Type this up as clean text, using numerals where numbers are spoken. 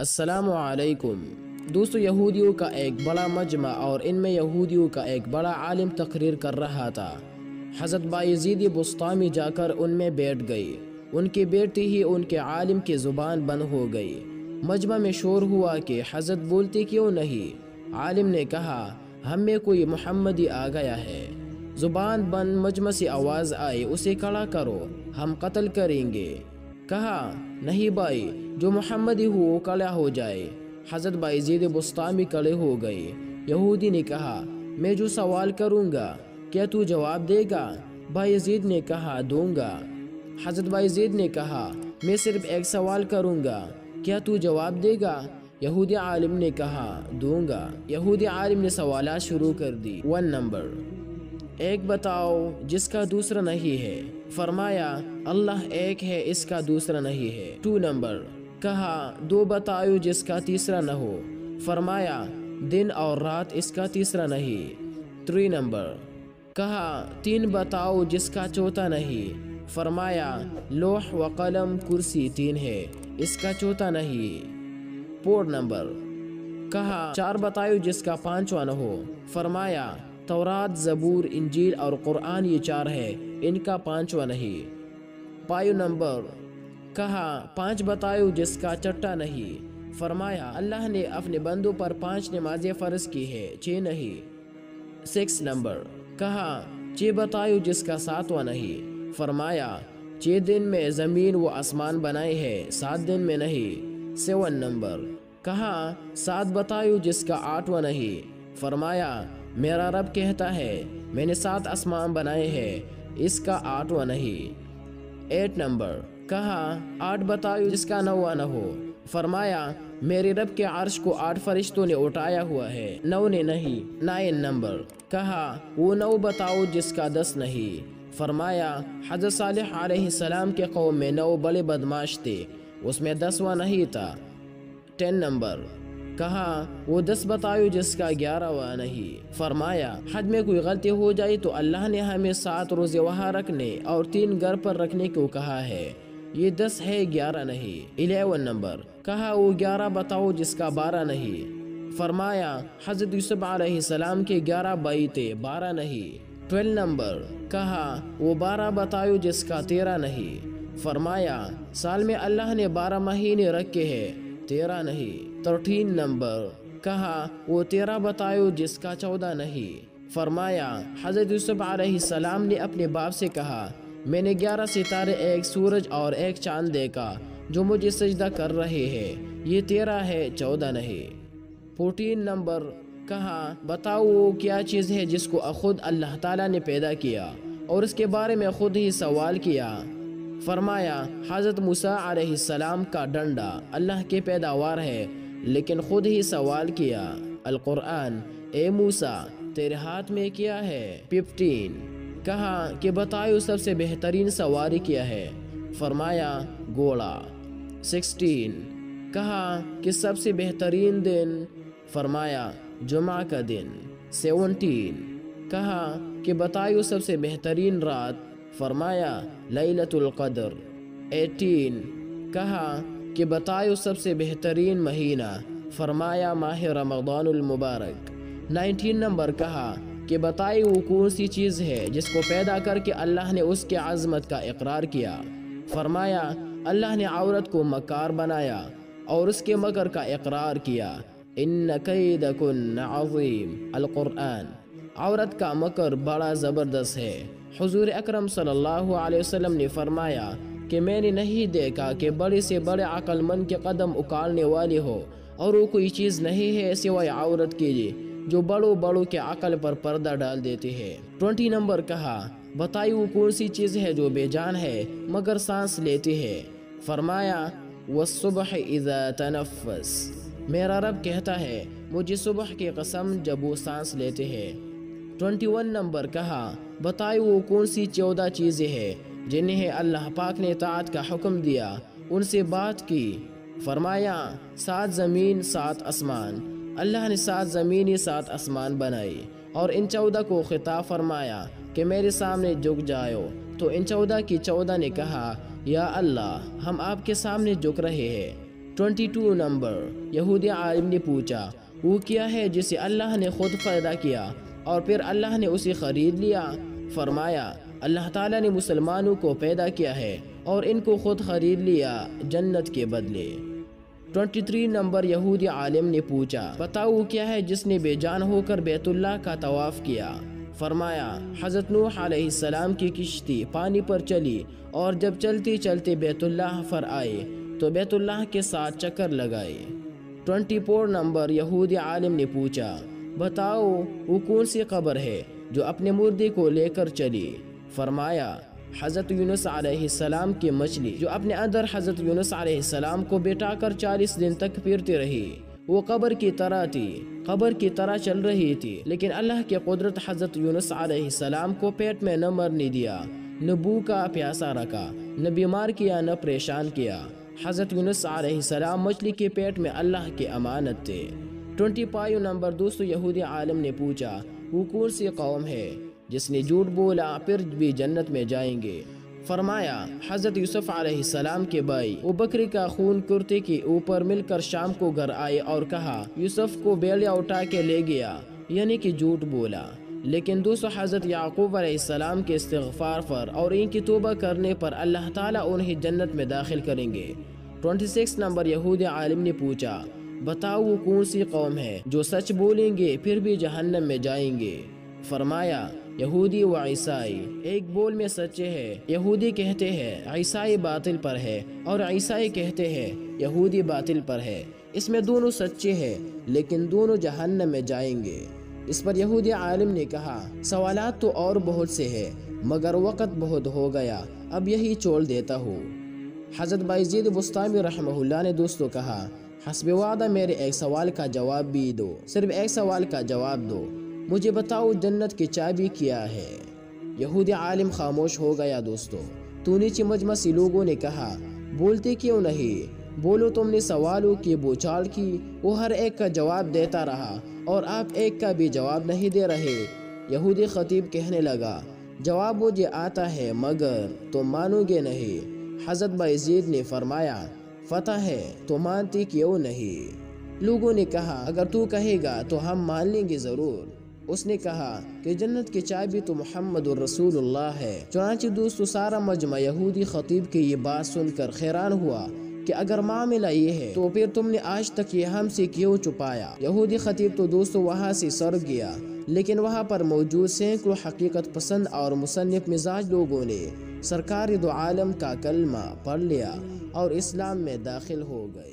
السلام علیکم دوستو، یہودیوں کا ایک بڑا مجمع اور ان میں یہودیوں کا ایک بڑا عالم تقریر کر رہا تھا۔ حضرت بایزید بسطامی جا کر ان میں بیٹھ گئی۔ ان کی بیٹھتے ہی ان کے عالم کی زبان بند ہو گئی۔ مجمع میں شور ہوا کہ حضرت بولتے کیوں نہیں؟ عالم نے کہا، ہم میں کوئی محمدی آ گیا ہے۔ زبان بند مجمع سے آواز آئی، اسے کھڑا کرو، ہم قتل کریں گے۔ کہا، نہیں بھائی، جو محمدی ہو وہ کھڑا ہو جائے۔ حضرت بایزید بسطامی کھڑے ہو گئے۔ یہودی نے کہا، میں جو سوال کروں گا کیا تو جواب دے گا؟ بایزید نے کہا، دوں گا۔ حضرت بایزید نے کہا، میں صرف ایک سوال کروں گا، کیا تو جواب دے گا؟ یہودی عالم نے کہا، دوں گا۔ یہودی عالم نے سوالات شروع کر دی۔ 1 نمبر، ایک بتاؤ جس کا دوسرا نہیں ہے۔ فرمایا، اللہ ایک ہے، اس کا دوسرا نہیں ہے۔ 2 نمبر، کہا، 2 بتاؤ جس کا تیسرا نہ ہو۔ فرمایا، دن اور رات، اس کا تیسرا نہیں۔ 3 نمبر، کہا، 3 بتاؤ جس کا چوتھا نہیں۔ فرمایا، لوح و قلم کرسی 3 ہے، اس کا چوتھا نہیں۔ 4 نمبر، کہا، 4 بتاؤ جس کا 5واں نہ ہو۔ فرمایا، تورات، زبور، انجیل اور قرآن، یہ 4 ہے، ان کا 5واں نہیں۔ 5 نمبر، کہا، 5 بتاؤ جس کا 6واں نہیں۔ فرمایا، اللہ نے اپنے بندوں پر 5 نمازیں فرض کی ہے، 6 نہیں۔ 6 نمبر، کہا، 6 بتاؤ جس کا 7واں نہیں۔ فرمایا، 6 دن میں زمین و آسمان بنائے ہیں، 7 دن میں نہیں۔ 7 نمبر، کہا، 7 بتاؤ جس کا 8واں نہیں۔ فرمایا، میرا رب کہتا ہے، میں نے 7 آسمان بنائے ہیں، اس کا 8واں نہیں۔ 8 نمبر، کہا، 8 بتاؤ جس کا 9واں نہ ہو۔ فرمایا، میرے رب کے عرش کو 8 فرشتوں نے اٹھایا ہوا ہے، 9 نے نہیں۔ 9 نمبر، کہا، وہ 9 بتاؤ جس کا 10 نہیں۔ فرمایا، حضرت صالح علیہ السلام کے قوم میں 9 بڑے بدماش تھے، اس میں 10واں نہیں تھا۔ 10 نمبر، کہا، وہ 10 بتاؤ جس کا 11واں نہیں۔ فرمایا، حج میں کوئی غلطی ہو جائے تو اللہ نے ہمیں 7 روزے وہاں رکھنے اور 3 گھر پر رکھنے کو کہا ہے، یہ 10 ہے، 11 نہیں۔ 11 نمبر، کہا، وہ 11 بتاؤ جس کا 12 نہیں۔ فرمایا، حضرت یوسف علیہ السلام کے 11 بھائی تھے، 12 نہیں۔ 12 نمبر، کہا، وہ 12 بتاؤ جس کا 13 نہیں۔ فرمایا، سال میں اللہ نے 12 مہینے رکھے ہیں، 13 نہیں۔ 13 نمبر، کہا، وہ 13 بتاؤ جس کا 14 نہیں۔ فرمایا، حضرت یوسف علیہ السلام نے اپنے باپ سے کہا، میں نے 11 ستارے، ایک سورج اور ایک چاند دیکھا جو مجھے سجدہ کر رہے ہیں، یہ 13 ہے، 14 نہیں۔ 14 نمبر، کہا، بتاؤ وہ کیا چیز ہے جس کو خود اللہ تعالیٰ نے پیدا کیا اور اس کے بارے میں خود ہی سوال کیا؟ فرمایا، حضرت موسیٰ علیہ السلام کا ڈنڈا اللہ کے پیداوار ہے لیکن خود ہی سوال کیا۔ القرآن، اے موسیٰ، تیرے ہاتھ میں کیا ہے؟ 15، کہا کہ بتاؤ سب سے بہترین سواری کیا ہے؟ فرمایا، گھوڑا۔ 16، کہا کہ سب سے بہترین دن؟ فرمایا، جمعہ کا دن۔ 17، کہا کہ بتاؤ سب سے بہترین رات؟ فرمایا، لیلۃ القدر۔ 18، کہا کہ بتاؤ سب سے بہترین مہینہ؟ فرمایا، ماہ رمضان المبارک۔ 19 نمبر، کہا کہ بتاؤ وہ کون سی چیز ہے جس کو پیدا کر کے اللہ نے اس کے عظمت کا اقرار کیا؟ فرمایا، اللہ نے عورت کو مکار بنایا اور اس کے مکر کا اقرار کیا۔ ان کیدکن عظیم۔ القرآن، عورت کا مکر بڑا زبردست ہے۔ حضور اکرم صلی اللہ علیہ وسلم نے فرمایا کہ میں نے نہیں دیکھا کہ بڑے سے بڑے عقل مند کے قدم اکھاڑنے والے ہو، اور وہ کوئی چیز نہیں ہے سوائے عورت کے جو بڑوں کے عقل پر پردہ ڈال دیتے ہیں۔ 20 نمبر، کہا، بتاؤ وہ کون سی چیز ہے جو بے جان ہے مگر سانس لیتی ہے؟ فرمایا، والصبح اذا تنفس۔ میرا رب کہتا ہے، مجھے صبح کی قسم جب وہ سانس لیتے ہیں۔ 21 نمبر، کہا، بتاؤ وہ کون سی 14 چیزیں ہیں جنہیں اللہ پاک نے اطاعت کا حکم دیا، ان سے بات کی؟ فرمایا، 7 زمین، 7 آسمان۔ اللہ نے 7 زمینی، 7 آسمان بنائی اور ان 14 کو خطاب فرمایا کہ میرے سامنے جھک جاؤ، تو ان 14 کی 14 نے کہا، یا اللہ، ہم آپ کے سامنے جھک رہے ہیں۔ 22 نمبر یہودی عالم نے پوچھا وہ کیا ہے جسے اللہ نے خود پیدا کیا اور پھر اللہ نے اسے خرید لیا؟ فرمایا اللہ تعالیٰ نے مسلمانوں کو پیدا کیا ہے اور ان کو خود خرید لیا جنت کے بدلے۔ 23 نمبر یہودی عالم نے پوچھا بتاؤ وہ کیا ہے جس نے بے جان ہو کر بیت اللہ کا طواف کیا؟ فرمایا حضرت نوح علیہ السلام کی کشتی پانی پر چلی اور جب چلتے چلتے بیت اللہ پر آئے تو بیت اللہ کے ساتھ چکر لگائے۔ 24 نمبر یہودی عالم نے پوچھا بتاؤ وہ کون سی قبر ہے جو اپنے مردے کو لے کر چلی؟ فرمایا حضرت یونس علیہ السلام کی مچھلی جو اپنے اندر حضرت یونس علیہ السلام کو بٹھا کر 40 دن تک پھرتی رہی۔ وہ قبر کی طرح تھی، قبر کی طرح چل رہی تھی، لیکن اللہ کی قدرت حضرت یونس علیہ السلام کو پیٹ میں نہ مرنے دیا، نہ بھوکا پیاسا رکھا، نہ بیمار کیا، نہ پریشان کیا۔ حضرت یونس علیہ السلام مچھلی کے پیٹ میں اللہ کی امانت تھے۔ 25 نمبر دوستو یہودی عالم نے پوچھا وہ کون سی قوم ہے جس نے جھوٹ بولا پھر بھی جنت میں جائیں گے؟ فرمایا حضرت یوسف علیہ السلام کے بھائی وہ بکری کا خون کرتے کے اوپر مل کر شام کو گھر آئے اور کہا یوسف کو بیڑیا اٹھا کے لے گیا، یعنی کہ جھوٹ بولا۔ لیکن دوستو حضرت یعقوب علیہ السلام کے استغفار پر اور ان کی توبہ کرنے پر اللہ تعالیٰ انہیں جنت میں داخل کریں گے۔ 26 نمبر یہودی عالم نے پوچھا بتاؤ وہ کون سی قوم ہے جو سچ بولیں گے پھر بھی جہنم میں جائیں گے؟ فرمایا یہودی و عیسائی ایک بول میں سچے ہیں۔ یہودی کہتے ہیں عیسائی باطل پر ہے اور عیسائی کہتے ہیں یہودی باطل پر ہے، اس میں دونوں سچے ہیں لیکن دونوں جہنم میں جائیں گے۔ اس پر یہودی عالم نے کہا سوالات تو اور بہت سے ہیں مگر وقت بہت ہو گیا، اب یہی چھوڑ دیتا ہوں۔ حضرت بایزید بسطامی رحمہ اللہ نے دوستو کہا حسب وعدہ میرے ایک سوال کا جواب بھی دو، صرف ایک سوال کا جواب دو، مجھے بتاؤ جنت کی چابی کیا ہے؟ یہودی عالم خاموش ہو گیا۔ دوستو تو نیچے مجمع سے لوگوں نے کہا بولتے کیوں نہیں، بولو تم نے سوالوں کی بوچھال کی، وہ ہر ایک کا جواب دیتا رہا اور آپ ایک کا بھی جواب نہیں دے رہے۔ یہودی خطیب کہنے لگا جواب مجھے آتا ہے مگر تم مانو گے نہیں۔ حضرت بایزید نے فرمایا فتح ہے تو مانتے کیوں نہیں؟ لوگوں نے کہا اگر تو کہے گا تو ہم مان لیں گے ضرور۔ اس نے کہا کہ جنت کی چابی تو محمد الرسول اللہ ہے۔ چنانچہ دوستو سارا مجمع یہودی خطیب کی یہ بات سن کر حیران ہوا کہ اگر معاملہ یہ ہے تو پھر تم نے آج تک یہ ہم سے کیوں چھپایا؟ یہودی خطیب تو دوستو وہاں سے سر گیا، لیکن وہاں پر موجود سینکڑوں حقیقت پسند اور مصنف مزاج لوگوں نے سرکار دو عالم کا کلمہ پڑھ لیا اور اسلام میں داخل ہو گئے۔